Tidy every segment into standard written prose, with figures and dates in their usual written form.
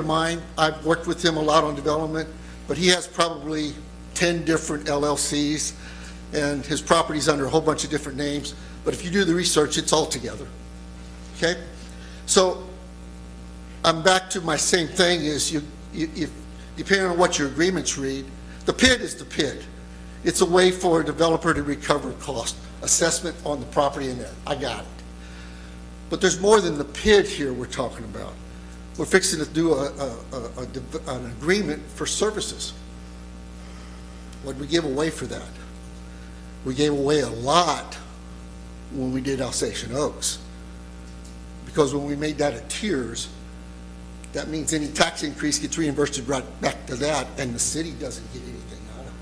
mine. I've worked with him a lot on development, but he has probably 10 different LLCs, and his property's under a whole bunch of different names. But if you do the research, it's all together. Okay? So I'm back to my same thing is if, depending on what your agreements read, the PID is the PID. It's a way for a developer to recover cost, assessment on the property in there. I got it. But there's more than the PID here we're talking about. We're fixing to do an agreement for services. What did we give away for that? We gave away a lot when we did Alsatian Oaks. Because when we made that at tiers, that means any tax increase gets reimbursed right back to that, and the city doesn't get anything out of it.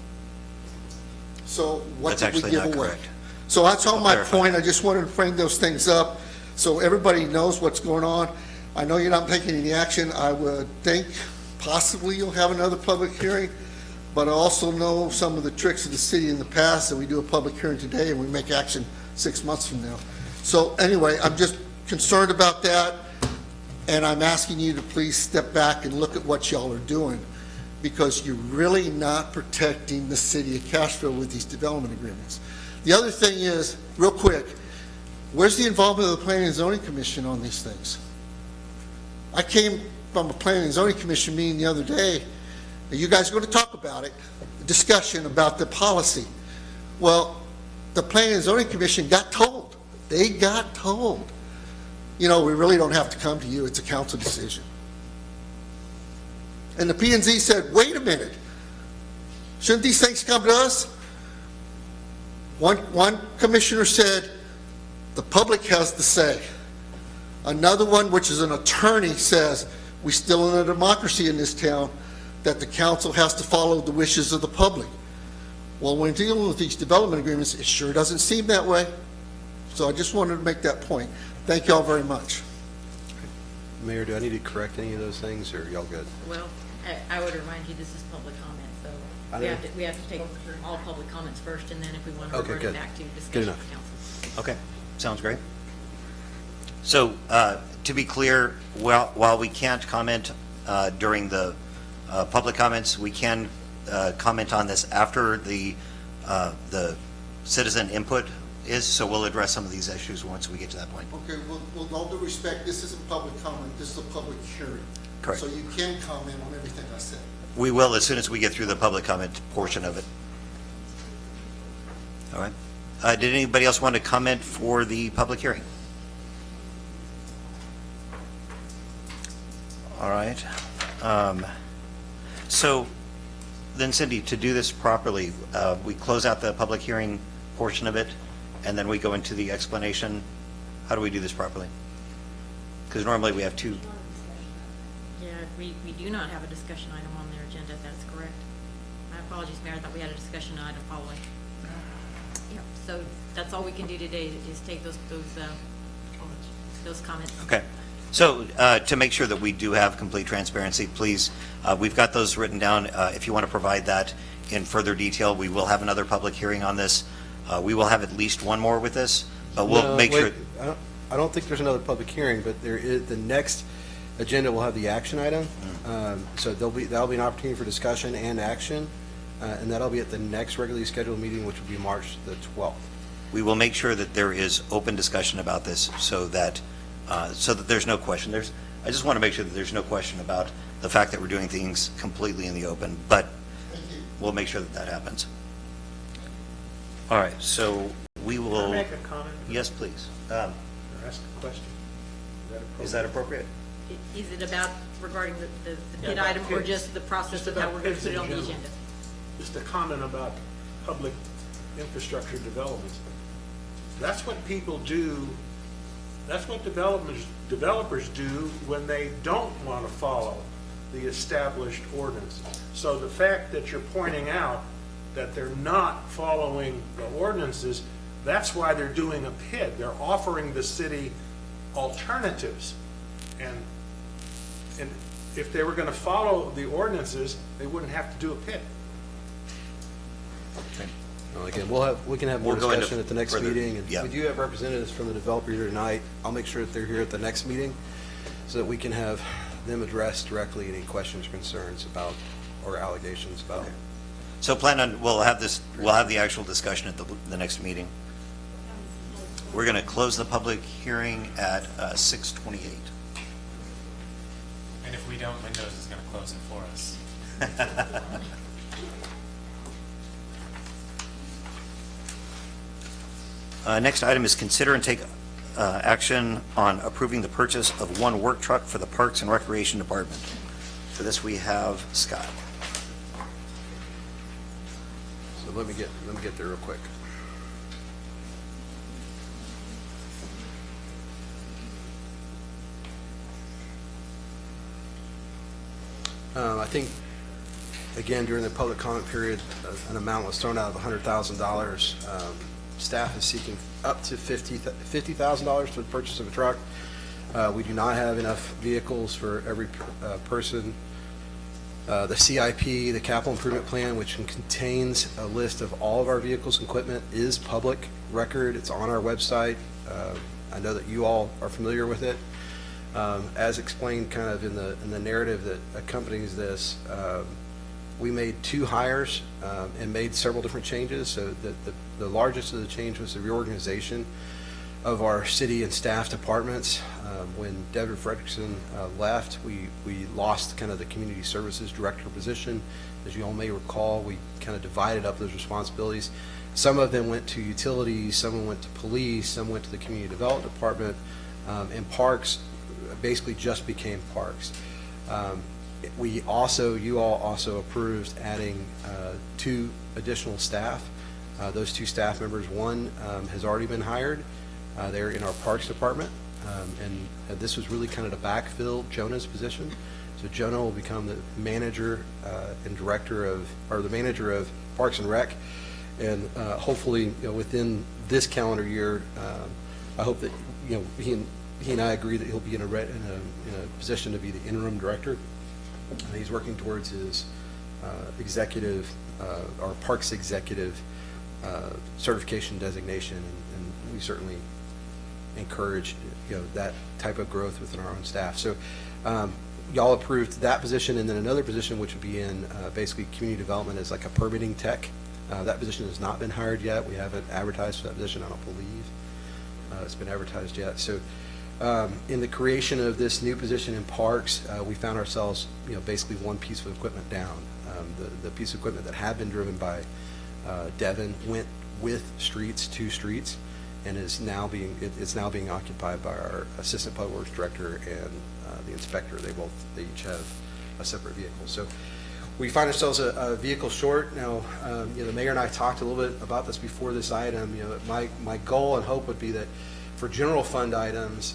So what did we give away? Correct. So that's all my point. I just wanted to frame those things up so everybody knows what's going on. I know you're not taking any action. I would think possibly you'll have another public hearing, but I also know some of the tricks of the city in the past, that we do a public hearing today and we make action 6 months from now. So anyway, I'm just concerned about that, and I'm asking you to please step back and look at what y'all are doing, because you're really not protecting the city of Castro with these development agreements. The other thing is, real quick, where's the involvement of the Planning and Zoning Commission on these things? I came from a Planning and Zoning Commission meeting the other day. Are you guys going to talk about it? A discussion about the policy. Well, the Planning and Zoning Commission got told. They got told. You know, we really don't have to come to you. It's a council decision. And the P&Z said, wait a minute. Shouldn't these things come to us? One commissioner said, the public has the say. Another one, which is an attorney, says, we still in a democracy in this town, that the council has to follow the wishes of the public. Well, when dealing with these development agreements, it sure doesn't seem that way. So I just wanted to make that point. Thank you all very much. Mayor, do I need to correct any of those things, or y'all good? Well, I would remind you, this is public comment, so we have to take all public comments first, and then if we want to revert it back to discussion with council. Okay, sounds great. So to be clear, while we can't comment during the public comments, we can comment on this after the citizen input is, so we'll address some of these issues once we get to that point. Okay, well, with all due respect, this isn't public comment, this is a public hearing. Correct. So you can comment on everything I said. We will as soon as we get through the public comment portion of it. All right. Did anybody else want to comment for the public hearing? All right. So then, Cindy, to do this properly, we close out the public hearing portion of it, and then we go into the explanation. How do we do this properly? Because normally we have two. Yeah, we do not have a discussion item on their agenda, that's correct. My apologies, Mayor, I thought we had a discussion item following. Yep, so that's all we can do today is take those comments. Okay. So to make sure that we do have complete transparency, please, we've got those written down. If you want to provide that in further detail, we will have another public hearing on this. We will have at least one more with this, but we'll make sure. I don't think there's another public hearing, but there is, the next agenda will have the action item. So that'll be an opportunity for discussion and action, and that'll be at the next regularly scheduled meeting, which will be March the 12th. We will make sure that there is open discussion about this, so that there's no question. I just want to make sure that there's no question about the fact that we're doing things completely in the open, but we'll make sure that that happens. All right, so we will. Can I make a comment? Yes, please. Or ask a question? Is that appropriate? Is it about regarding the Yeah, bid about item, or PIDs. just the process Just of how about we're going to PIDs put it in on the general. agenda? Just a comment about public infrastructure developments. That's what people do, that's what developers do when they don't want to follow the established ordinance. So the fact that you're pointing out that they're not following the ordinances, that's why they're doing a PID. They're offering the city alternatives. And if they were going to follow the ordinances, they wouldn't have to do a PID. Well, again, we can have more We'll go into discussion at the next further- meeting. And yeah. we do have representatives from the developer here tonight. I'll make sure that they're here at the next meeting so that we can have them address directly any questions or concerns about, or allegations about. Okay. So plan on, we'll have the actual discussion at the next meeting. We're going to close the public hearing at 6:28. And if we don't, Windows is going to close it for us. Next item is consider and take action on approving the purchase of one work truck for the Parks and Recreation Department. For this, we have Scott. So let me get there real quick. I think, again, during the public comment period, an amount was thrown out of $100,000. Staff is seeking up to $50,000 for the purchase of a truck. We do not have enough vehicles for every person. The CIP, the Capital Improvement Plan, which contains a list of all of our vehicles and equipment, is public record. It's on our website. I know that you all are familiar with it. As explained kind of in the narrative that accompanies this, we made 2 hires and made several different changes. So the largest of the change was the reorganization of our city and staff departments. When Deborah Fredrickson left, we lost kind of the community services director position. As you all may recall, we kind of divided up those responsibilities. Some of them went to utilities, some went to police, some went to the community development department, and parks basically just became parks. You all also approved adding 2 additional staff. Those 2 staff members, one has already been hired. They're in our Parks Department, and this was really kind of to backfill Jonah's position. So Jonah will become the manager and director of, or the manager of Parks and Rec, and hopefully, within this calendar year, I hope that he and I agree that he'll be in a position to be the interim director. He's working towards his executive, our Parks executive certification designation, and we certainly encourage that type of growth within our own staff. So y'all approved that position, and then another position which would be in basically community development as like a permitting tech. That position has not been hired yet. We haven't advertised for that position, I don't believe it's been advertised yet. So in the creation of this new position in Parks, we found ourselves basically one piece of equipment down. The piece of equipment that had been driven by Devin went with streets to streets, and is now being occupied by our assistant public works director and the inspector. They each have a separate vehicle. So we find ourselves a vehicle short. Now, the mayor and I talked a little bit about this before this item. My goal and hope would be that for general fund items,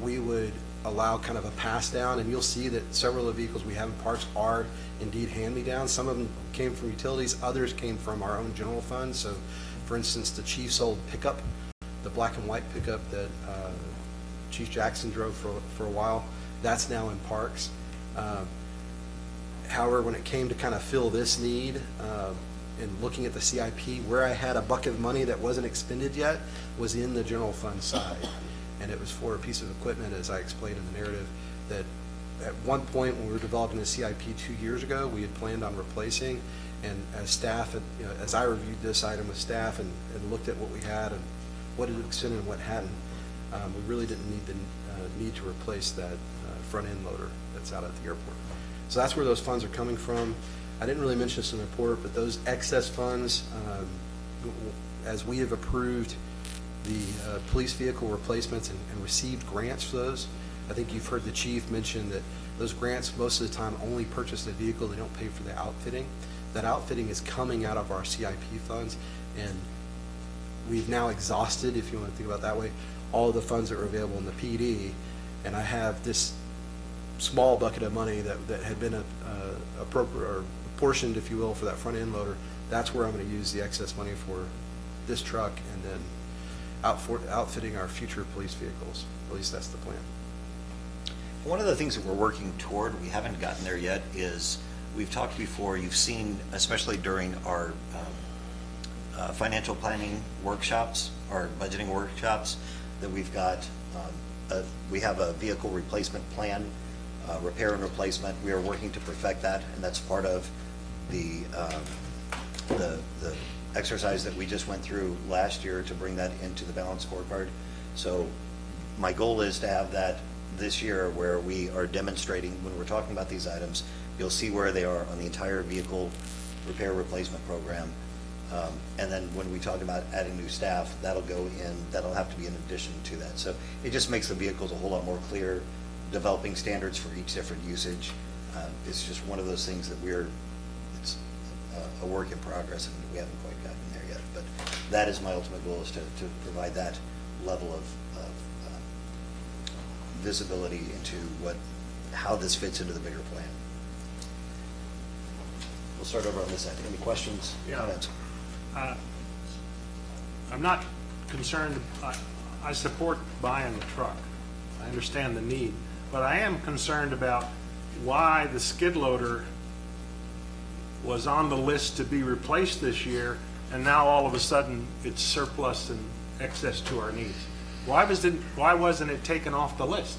we would allow kind of a pass down, and you'll see that several of the vehicles we have in parks are indeed hand-me-downs. Some of them came from utilities, others came from our own general fund. So, for instance, the Chief's old pickup, the black and white pickup that Chief Jackson drove for a while, that's now in parks. However, when it came to kind of fill this need, and looking at the CIP, where I had a bucket of money that wasn't expended yet was in the general fund side. And it was for a piece of equipment, as I explained in the narrative, that at one point when we were developing the CIP 2 years ago, we had planned on replacing. And as staff, as I reviewed this item with staff and looked at what we had and what had extended and what hadn't, we really didn't need to replace that front end loader that's out at the airport. So that's where those funds are coming from. I didn't really mention this in the report, but those excess funds, as we have approved the police vehicle replacements and received grants for those, I think you've heard the chief mention that those grants most of the time only purchase the vehicle, they don't pay for the outfitting. That outfitting is coming out of our CIP funds, and we've now exhausted, if you want to think about it that way, all the funds that were available in the PD, and I have this small bucket of money that had been appropriate or portioned, if you will, for that front end loader. That's where I'm going to use the excess money for this truck, and then outfitting our future police vehicles. At least that's the plan. One of the things that we're working toward, we haven't gotten there yet, is we've talked before, you've seen, especially during our financial planning workshops, our budgeting workshops, that we've got, we have a vehicle replacement plan repair and replacement. We are working to perfect that, and that's part of the exercise that we just went through last year to bring that into the balanced scorecard. So my goal is to have that this year where we are demonstrating, when we're talking about these items, you'll see where they are on the entire vehicle repair replacement program. And then when we talk about adding new staff, that'll go in, that'll have to be in addition to that. So it just makes the vehicles a whole lot more clear, developing standards for each different usage. It's just one of those things that it's a work in progress, and we haven't quite gotten there yet. But that is my ultimate goal, is to provide that level of visibility into how this fits into the bigger plan. We'll start over on this side. Any questions, Yeah. comments? I'm not concerned, I support buying the truck. I understand the need, but I am concerned about why the skid loader was on the list to be replaced this year, and now all of a sudden it's surplus and excess to our needs. Why wasn't it taken off the list?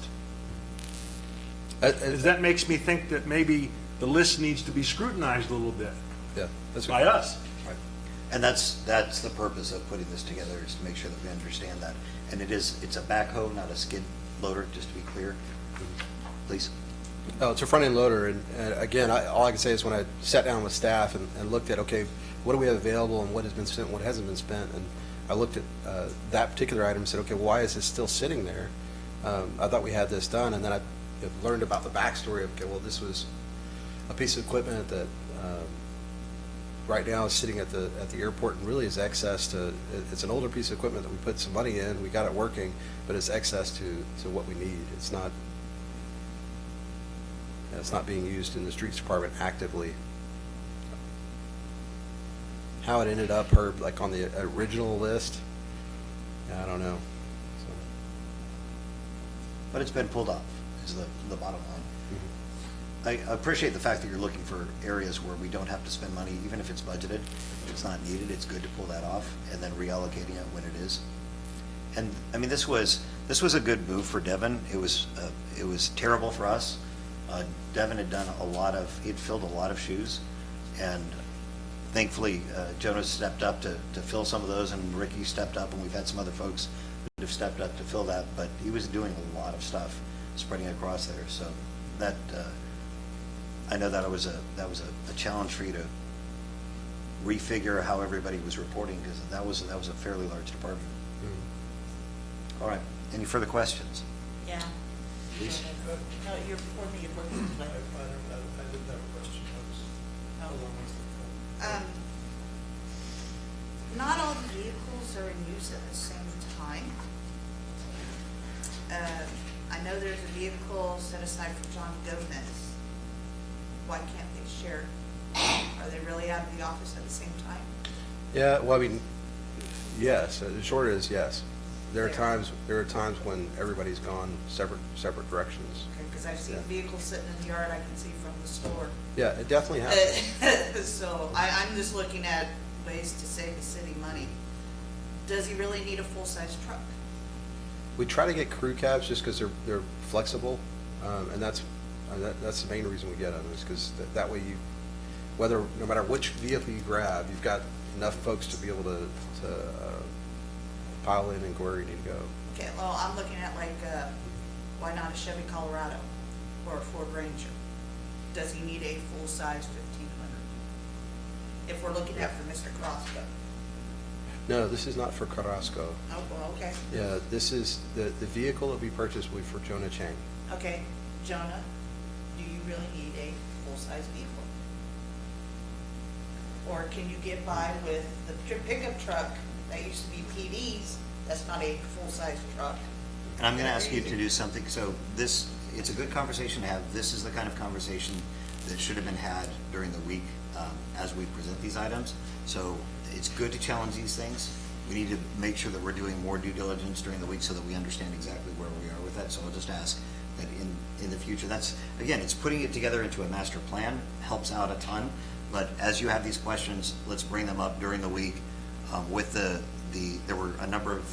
That makes me think that maybe the list needs to be scrutinized a little bit Yeah, that's by us. Right. And that's the purpose of putting this together, is to make sure that we understand that. And it's a backhoe, not a skid loader, just to be clear. Please. Oh, it's a front-end loader, and again, all I can say is when I sat down with staff and looked at, okay, what do we have available and what has been spent, what hasn't been spent, and I looked at that particular item and said, okay, why is this still sitting there? I thought we had this done, and then I learned about the backstory of, okay, well, this was a piece of equipment that right now is sitting at the airport and really is excess to, it's an older piece of equipment that we put some money in, we got it working, but it's excess to what we need. It's not being used in the streets department actively. How it ended up, Herb, like on the original list, I don't know. So, But it's been pulled off, is the bottom line. I appreciate the fact that you're looking for areas where we don't have to spend money, even if it's budgeted. If it's not needed, it's good to pull that off, and then reallocating it when it is. And, I mean, this was a good move for Devin. It was terrible for us. Devin he'd filled a lot of shoes, and thankfully, Jonas stepped up to fill some of those, and Ricky stepped up, and we've had some other folks that have stepped up to fill that, but he was doing a lot of stuff spreading across there. So that, I know that was a challenge for you to refigure how everybody was reporting, because that was a fairly large department. All right, any further questions? Yeah. Please. No, you're before me, you're working. I didn't have a question. How long was the Not all the vehicles are in use at the same time. I know there's a vehicle set aside for John Gomez. Why can't they share? Are they really out of the office at the same time? yeah, well, I mean, yes, the short is yes. There are times when everybody's gone separate directions. Okay, because I've seen Yeah. vehicles sitting in the yard I can see from the store. Yeah, it definitely happens. So I'm just looking at ways to save the city money. Does he really need a full-size truck? We try to get crew cabs just because they're flexible, and that's the main reason we get them, is because that way no matter which vehicle you grab, you've got enough folks to be able to pile in and go where you need to go. Okay, well, I'm looking at like, why not a Chevy Colorado or a Ford Ranger? Does he need a full-size 1500? If we're looking at for Mr. Crosco. No, this is not for Carrasco. Oh, well, okay. Yeah, this is, the vehicle that we purchased will be for Jonah Chang. Okay, Jonah, do you really need a full-size vehicle? Or can you get by with the pickup truck that used to be PD's, that's not a full-size truck? And I'm going to ask you to do something, so it's a good conversation to have. This is the kind of conversation that should have been had during the week as we present these items. So it's good to challenge these things. We need to make sure that we're doing more due diligence during the week so that we understand exactly where we are with that. So I'll just ask that in the future, again, it's putting it together into a master plan, helps out a ton. But as you have these questions, let's bring them up during the week. There were a number of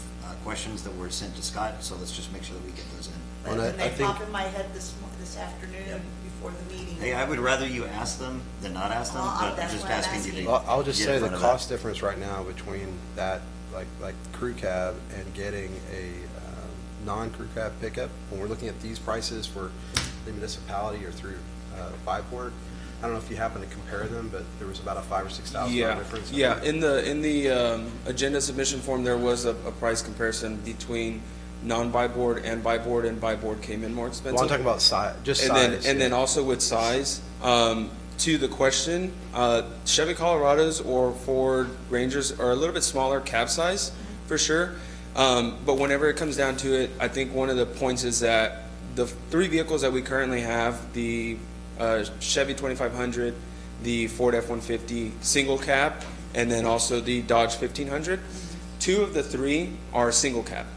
questions that were sent to Scott, so let's just make sure that we get those in. But And I then they think- pop in my head this afternoon before the meeting. Hey, I would rather you ask them than not ask them, but I'm That's just why I'm asking you asking. to. Well, I'll just get say in the front of that. cost difference right now between that, like crew cab and getting a non-crew cab pickup, when we're looking at these prices for the municipality or through Biport, I don't know if you happen to compare them, but there was about a $5,000 or $6,000 Yeah, difference. yeah. In the agenda submission form, there was a price comparison between non-buy board and buy board, and buy board came in more expensive. Well, I'm talking about size, just And size. then also with size, to the question, Chevy Colorados or Ford Rangers are a little bit smaller cab size, for sure. But whenever it comes down to it, I think one of the points is that the three vehicles that we currently have, the Chevy 2500, the Ford F-150 single cab, and then also the Dodge 1500, two of the three are single cab.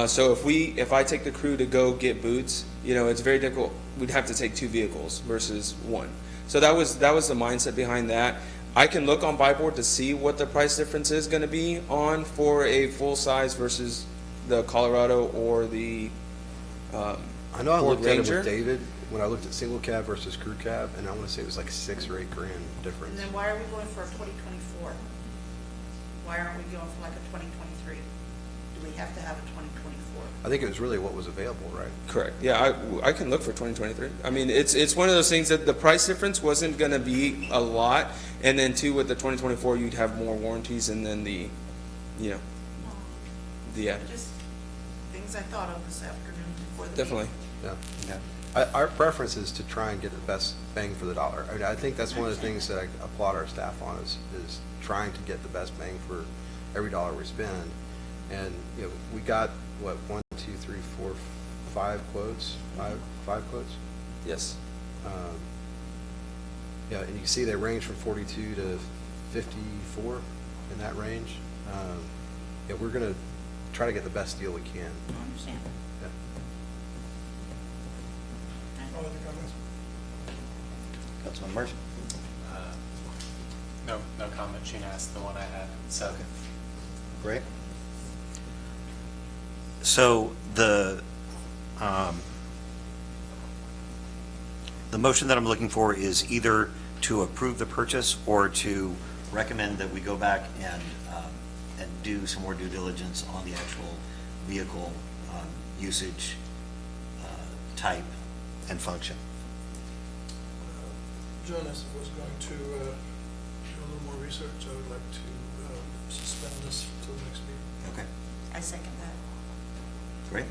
So if I take the crew to go get boots, it's very difficult. We'd have to take two vehicles versus one. So that was the mindset behind that. I can look on Buyboard to see what the price difference is going to be on for a full size versus the Colorado or the I know I Ford looked at it Ranger. with David, when I looked at single cab versus crew cab, and I want to say it was like $6,000 or $8,000 And difference. then why are we going for a 2024? Why aren't we going for like a 2023? Do we have to have a 2024? I think it was really what was available, right? Correct. Yeah, I can look for 2023. I mean, it's one of those things that the price difference wasn't going to be a lot, and then two, with the 2024, you'd have more warranties, and then the Just things I thought of this afternoon before the meeting. definitely. Yeah. Our preference is to try and get the best bang for the dollar. I mean, I think that's one of the things that I applaud our staff on is trying to get the best bang for every dollar we spend. And, we got, what, 1, 2, 3, 4, 5 quotes? Five quotes? Yes. Yeah, and you can see they range from 42 to 54 in that range. Yeah, we're going to try to get the best deal we can. I understand. Yeah. All other comments? Councilman Mercer? No comment. Sheena asked the one I had, so. Great. So the motion that I'm looking for is either to approve the purchase or to recommend that we go back and do some more due diligence on the actual vehicle usage type and function. Jonas was going to do a little more research. I would like to suspend this until next meeting. Okay, I second that. great.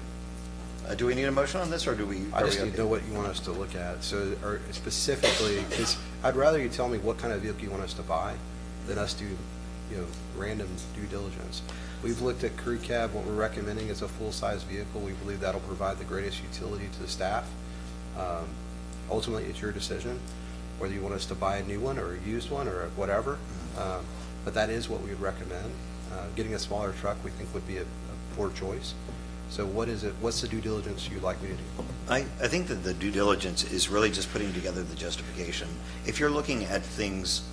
Do we need a motion on this, or do we? I are just we need to okay? know what you want us to look at. So, or specifically, because I'd rather you tell me what kind of vehicle you want us to buy than us do, random due diligence. We've looked at crew cab. What we're recommending is a full-size vehicle. We believe that'll provide the greatest utility to the staff. Ultimately, it's your decision, whether you want us to buy a new one or a used one or whatever. But that is what we would recommend. Getting a smaller truck, we think, would be a poor choice. So what is it, what's the due diligence you'd like me to do? I think that the due diligence is really just putting together the justification. If you're looking at things,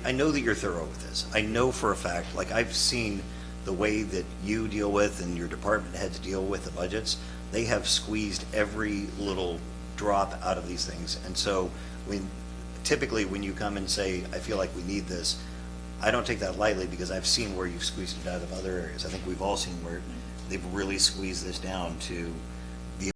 I know that you're thorough with this. I know for a fact, like I've seen the way that you deal with and your department heads deal with the budgets, they have squeezed every little drop out of these things. And so typically when you come and say, I feel like we need this, I don't take that lightly because I've seen where you've squeezed it out of other areas. I think we've all seen where they've really squeezed this down to